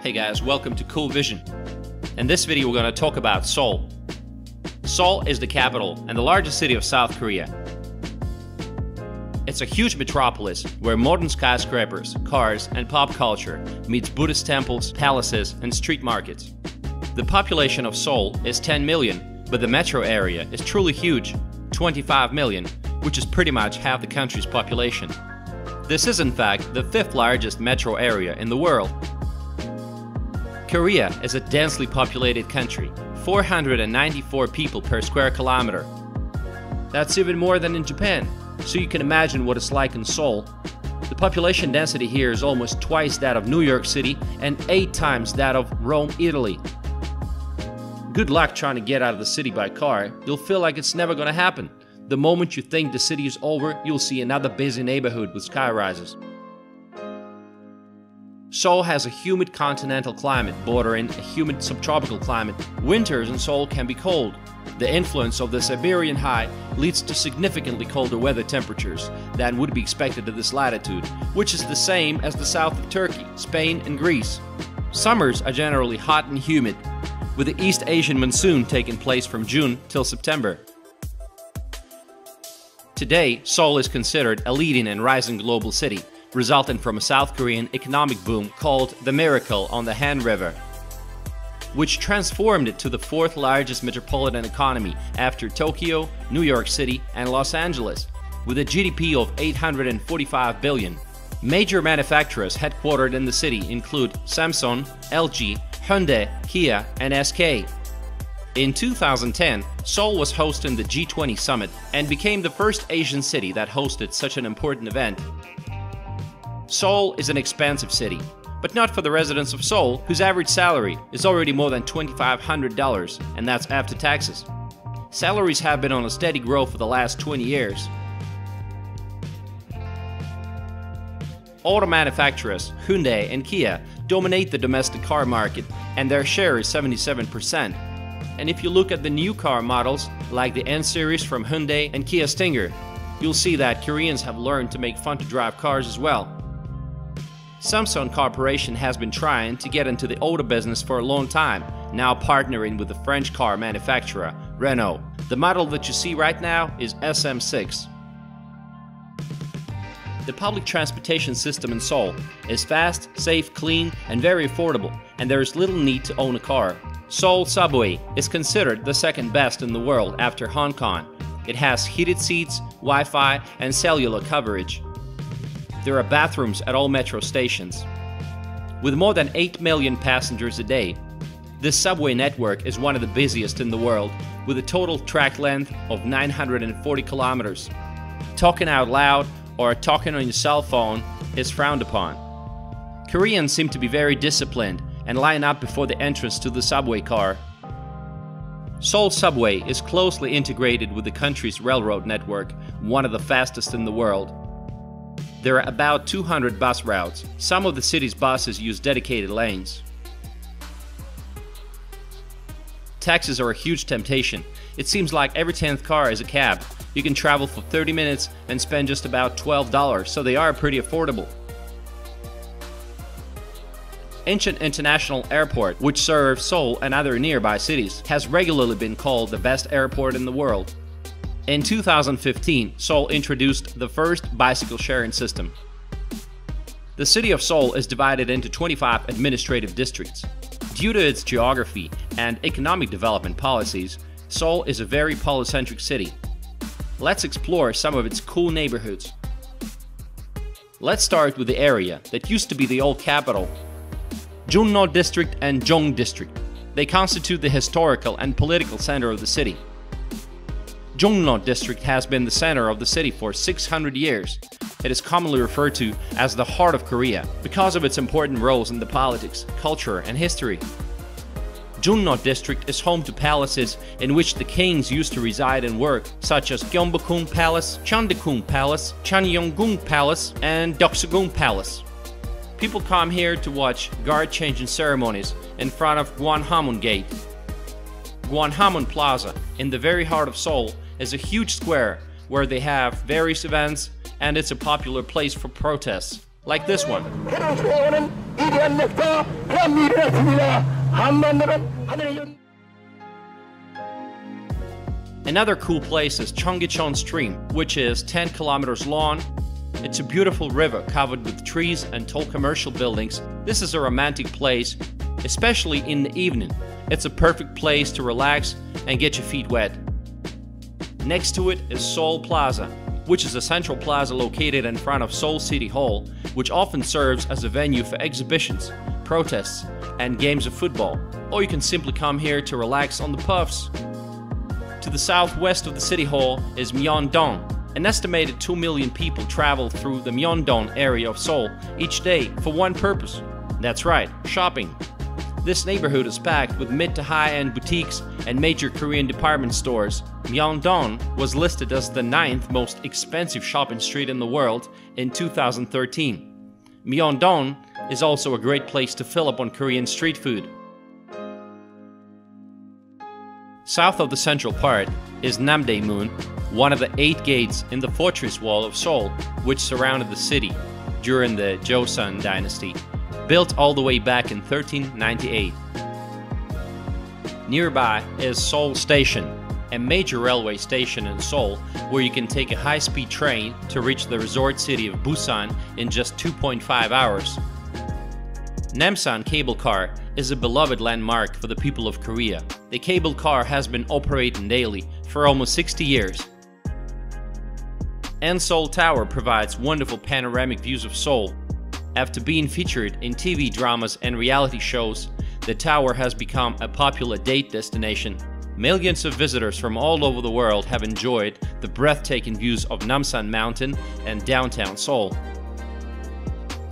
Hey guys, welcome to Cool Vision. In this video we're going to talk about Seoul. Seoul is the capital and the largest city of South Korea. It's a huge metropolis where modern skyscrapers, cars, and pop culture meets Buddhist temples, palaces, and street markets. The population of Seoul is 10 million, but the metro area is truly huge, 25 million, which is pretty much half the country's population. This is in fact the fifth largest metro area in the world. Korea is a densely populated country, 494 people per square kilometer. That's even more than in Japan, so you can imagine what it's like in Seoul. The population density here is almost twice that of New York City and 8 times that of Rome, Italy. Good luck trying to get out of the city by car. You'll feel like it's never gonna happen. The moment you think the city is over, you'll see another busy neighborhood with skyrises. Seoul has a humid continental climate bordering a humid subtropical climate. Winters in Seoul can be cold. The influence of the Siberian high leads to significantly colder weather temperatures than would be expected at this latitude, which is the same as the south of Turkey, Spain, and Greece. Summers are generally hot and humid, with the East Asian monsoon taking place from June till September. Today, Seoul is considered a leading and rising global city, resulting from a South Korean economic boom called the Miracle on the Han River, which transformed it to the fourth largest metropolitan economy after Tokyo, New York City, and Los Angeles, with a GDP of 845 billion. Major manufacturers headquartered in the city include Samsung, LG, Hyundai, Kia, and SK. In 2010, Seoul was hosting the G20 summit and became the first Asian city that hosted such an important event. Seoul is an expensive city, but not for the residents of Seoul, whose average salary is already more than $2,500, and that's after taxes. Salaries have been on a steady growth for the last 20 years. Auto manufacturers Hyundai and Kia dominate the domestic car market, and their share is 77%. And if you look at the new car models, like the N-Series from Hyundai and Kia Stinger, you'll see that Koreans have learned to make fun-to-drive cars as well. Samsung Corporation has been trying to get into the auto business for a long time, now partnering with the French car manufacturer Renault. The model that you see right now is SM6. The public transportation system in Seoul is fast, safe, clean, and very affordable, and there is little need to own a car. Seoul subway is considered the second best in the world after Hong Kong. It has heated seats, Wi-Fi, and cellular coverage. There are bathrooms at all metro stations. With more than 8 million passengers a day, this subway network is one of the busiest in the world, with a total track length of 940 kilometers. Talking out loud or talking on your cell phone is frowned upon. Koreans seem to be very disciplined and line up before the entrance to the subway car. Seoul subway is closely integrated with the country's railroad network, one of the fastest in the world. There are about 200 bus routes. Some of the city's buses use dedicated lanes. Taxis are a huge temptation. It seems like every 10th car is a cab. You can travel for 30 minutes and spend just about $12, so they are pretty affordable. Incheon International Airport, which serves Seoul and other nearby cities, has regularly been called the best airport in the world. In 2015, Seoul introduced the first bicycle sharing system. The city of Seoul is divided into 25 administrative districts. Due to its geography and economic development policies, Seoul is a very polycentric city. Let's explore some of its cool neighborhoods. Let's start with the area that used to be the old capital, Junno District and Jong District. They constitute the historical and political center of the city. Jongno District has been the center of the city for 600 years. It is commonly referred to as the heart of Korea because of its important roles in the politics, culture, and history. Jongno District is home to palaces in which the kings used to reside and work, such as Gyeongbokgung Palace, Cheondaegung Palace, Cheonyeonggung Palace, and Deoksugung Palace. People come here to watch guard-changing ceremonies in front of Gwanghwamun Gate. Gwanghwamun Plaza, in the very heart of Seoul, is a huge square where they have various events, and it's a popular place for protests. like this one. Another cool place is Cheonggyecheon Stream, which is 10 kilometers long. It's a beautiful river covered with trees and tall commercial buildings. This is a romantic place, especially in the evening. It's a perfect place to relax and get your feet wet. Next to it is Seoul Plaza, which is a central plaza located in front of Seoul City Hall, which often serves as a venue for exhibitions, protests, and games of football. Or you can simply come here to relax on the puffs. To the southwest of the City Hall is Myeongdong. An estimated 2 million people travel through the Myeongdong area of Seoul each day for one purpose. That's right, shopping. This neighborhood is packed with mid to high-end boutiques and major Korean department stores. Myeongdong was listed as the 9th most expensive shopping street in the world in 2013. Myeongdong is also a great place to fill up on Korean street food. South of the central part is Namdaemun, one of the 8 gates in the fortress wall of Seoul, which surrounded the city during the Joseon dynasty, built all the way back in 1398. Nearby is Seoul Station, a major railway station in Seoul where you can take a high-speed train to reach the resort city of Busan in just 2.5 hours. Namsan Cable Car is a beloved landmark for the people of Korea. The cable car has been operating daily for almost 60 years. And Seoul Tower provides wonderful panoramic views of Seoul. After being featured in TV dramas and reality shows, the tower has become a popular date destination. Millions of visitors from all over the world have enjoyed the breathtaking views of Namsan Mountain and downtown Seoul.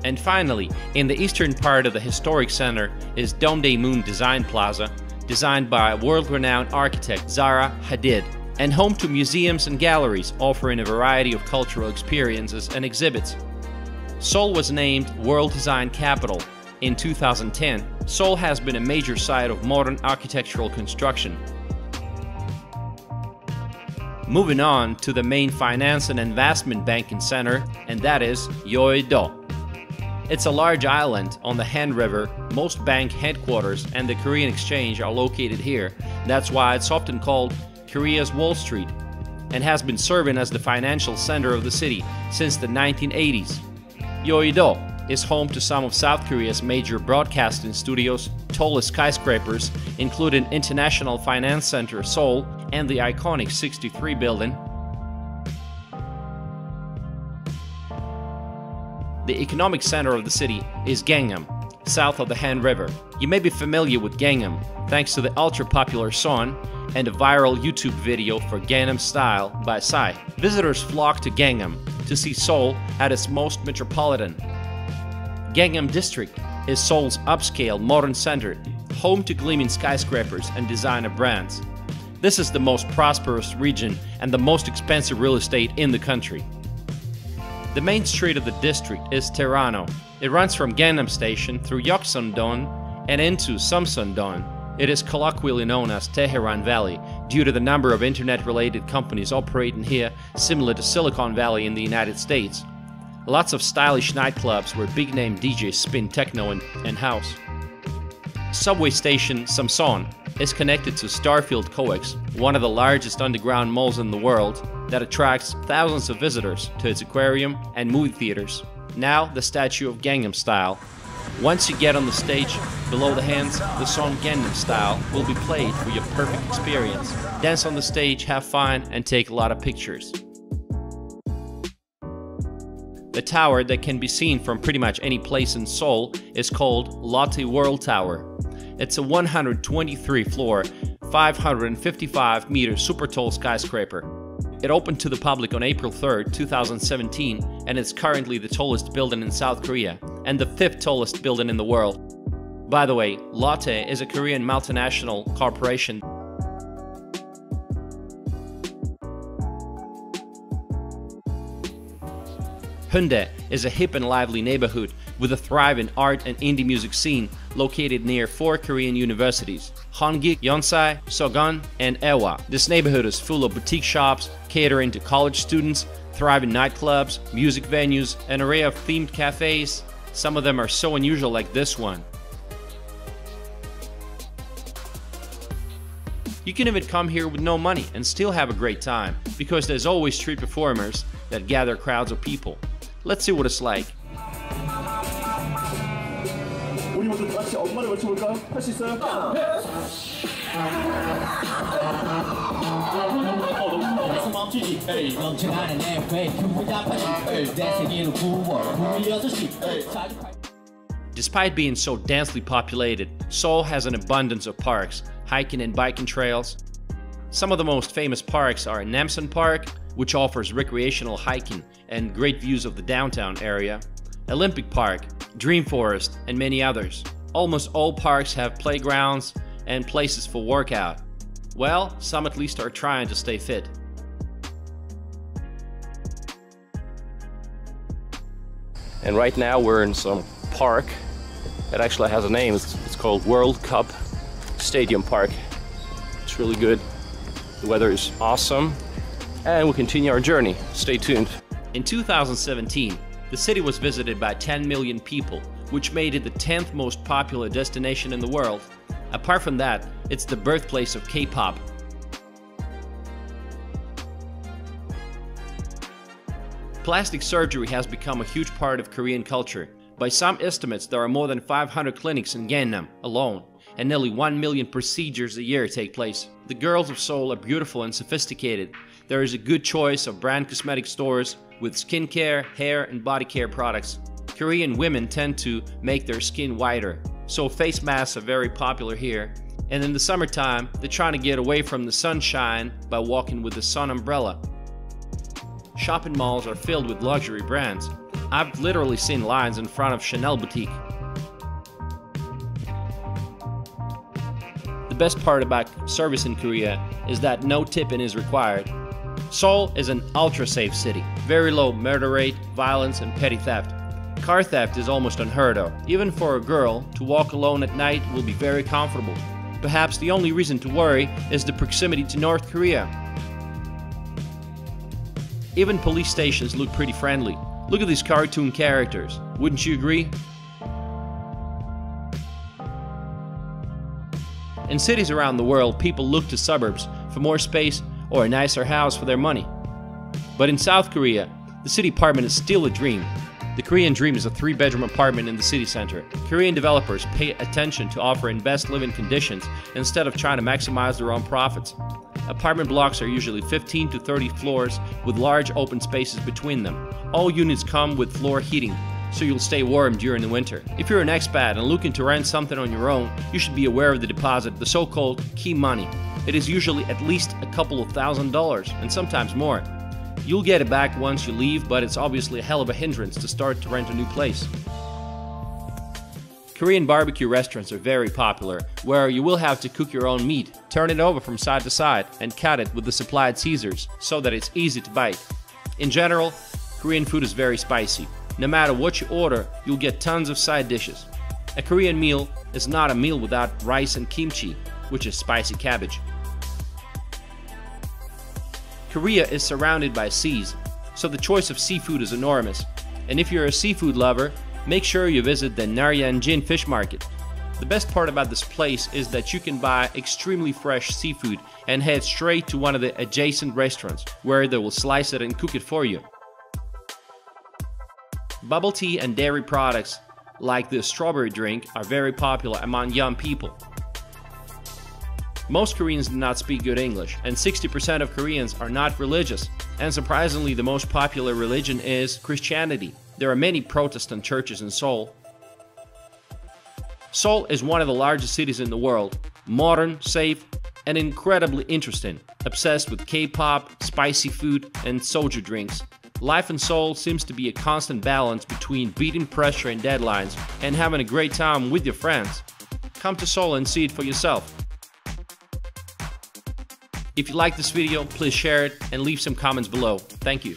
And finally, in the eastern part of the historic center is Dongdaemun Design Plaza, designed by world-renowned architect Zaha Hadid, and home to museums and galleries offering a variety of cultural experiences and exhibits. Seoul was named World Design Capital. In 2010, Seoul has been a major site of modern architectural construction. Moving on to the main finance and investment banking center, and that is Yeouido. It's a large island on the Han River. Most bank headquarters and the Korean Exchange are located here. That's why it's often called Korea's Wall Street, and has been serving as the financial center of the city since the 1980s. Yeouido is home to some of South Korea's major broadcasting studios, tallest skyscrapers, including International Finance Center Seoul and the iconic 63 building. The economic center of the city is Gangnam, south of the Han River. You may be familiar with Gangnam thanks to the ultra-popular song and a viral YouTube video for Gangnam Style by Psy. Visitors flock to Gangnam to see Seoul at its most metropolitan. Gangnam District is Seoul's upscale modern center, home to gleaming skyscrapers and designer brands. This is the most prosperous region and the most expensive real estate in the country. The main street of the district is Terrano. It runs from Gangnam Station through Yeokseon-don and into Samsun-don. It is colloquially known as Tehran Valley due to the number of internet-related companies operating here, similar to Silicon Valley in the United States. Lots of stylish nightclubs where big-name DJs spin techno and house. Subway station Samsun is connected to Starfield Coex, one of the largest underground malls in the world that attracts thousands of visitors to its aquarium and movie theaters. Now the statue of Gangnam Style. Once you get on the stage, below the hands, the song Gangnam Style will be played for your perfect experience. Dance on the stage, have fun, and take a lot of pictures. The tower that can be seen from pretty much any place in Seoul is called Lotte World Tower. It's a 123-floor, 555-meter super tall skyscraper. It opened to the public on April 3, 2017, and it's currently the tallest building in South Korea and the 5th tallest building in the world. By the way, Lotte is a Korean multinational corporation. Hyundai is a hip and lively neighborhood with a thriving art and indie music scene located near 4 Korean universities, Hongik, Yonsei, Sogon, and Ewha. This neighborhood is full of boutique shops catering to college students, thriving nightclubs, music venues, an array of themed cafes. Some of them are so unusual, like this one. You can even come here with no money and still have a great time, because there's always street performers that gather crowds of people. Let's see what it's like. 우리 모두 같이 엄마를 외쳐볼까? 할 수 있어요? Despite being so densely populated, Seoul has an abundance of parks, hiking and biking trails. Some of the most famous parks are Namsan Park, which offers recreational hiking and great views of the downtown area, Olympic Park, Dream Forest, and many others. Almost all parks have playgrounds and places for workout. Well, some at least are trying to stay fit. And right now we're in some park that actually has a name. It's called World Cup Stadium Park. It's really good. The weather is awesome. And we'll continue our journey. Stay tuned. In 2017, the city was visited by 10 million people, which made it the 10th most popular destination in the world. Apart from that, it's the birthplace of K-pop. Plastic surgery has become a huge part of Korean culture. By some estimates, there are more than 500 clinics in Gangnam alone, and nearly 1 million procedures a year take place. The girls of Seoul are beautiful and sophisticated. There is a good choice of brand cosmetic stores with skincare, hair, and body care products. Korean women tend to make their skin whiter, so face masks are very popular here. And in the summertime, they're trying to get away from the sunshine by walking with the sun umbrella. Shopping malls are filled with luxury brands. I've literally seen lines in front of Chanel boutique. The best part about service in Korea is that no tipping is required. Seoul is an ultra-safe city. Very low murder rate, violence, and petty theft. Car theft is almost unheard of. Even for a girl, to walk alone at night will be very comfortable. Perhaps the only reason to worry is the proximity to North Korea. Even police stations look pretty friendly. Look at these cartoon characters. Wouldn't you agree? In cities around the world, people look to suburbs for more space or a nicer house for their money. But in South Korea, the city apartment is still a dream. The Korean dream is a 3-bedroom apartment in the city center. Korean developers pay attention to offering best living conditions instead of trying to maximize their own profits. Apartment blocks are usually 15 to 30 floors with large open spaces between them. All units come with floor heating, so you'll stay warm during the winter. If you're an expat and looking to rent something on your own, you should be aware of the deposit, the so-called key money. It is usually at least a couple of $1,000s, and sometimes more. You'll get it back once you leave, but it's obviously a hell of a hindrance to start to rent a new place. Korean barbecue restaurants are very popular, where you will have to cook your own meat, turn it over from side to side, and cut it with the supplied Caesars so that it's easy to bite. In general, Korean food is very spicy. No matter what you order, you'll get tons of side dishes. A Korean meal is not a meal without rice and kimchi, which is spicy cabbage. Korea is surrounded by seas, so the choice of seafood is enormous. And if you're a seafood lover, make sure you visit the Naryanjin fish market. The best part about this place is that you can buy extremely fresh seafood and head straight to one of the adjacent restaurants, where they will slice it and cook it for you. Bubble tea and dairy products, like the strawberry drink, are very popular among young people. Most Koreans do not speak good English, and 60% of Koreans are not religious. And surprisingly, the most popular religion is Christianity. There are many Protestant churches in Seoul. Seoul is one of the largest cities in the world. Modern, safe, and incredibly interesting. Obsessed with K-pop, spicy food, and soju drinks. Life in Seoul seems to be a constant balance between beating pressure and deadlines and having a great time with your friends. Come to Seoul and see it for yourself. If you like this video, please share it and leave some comments below. Thank you.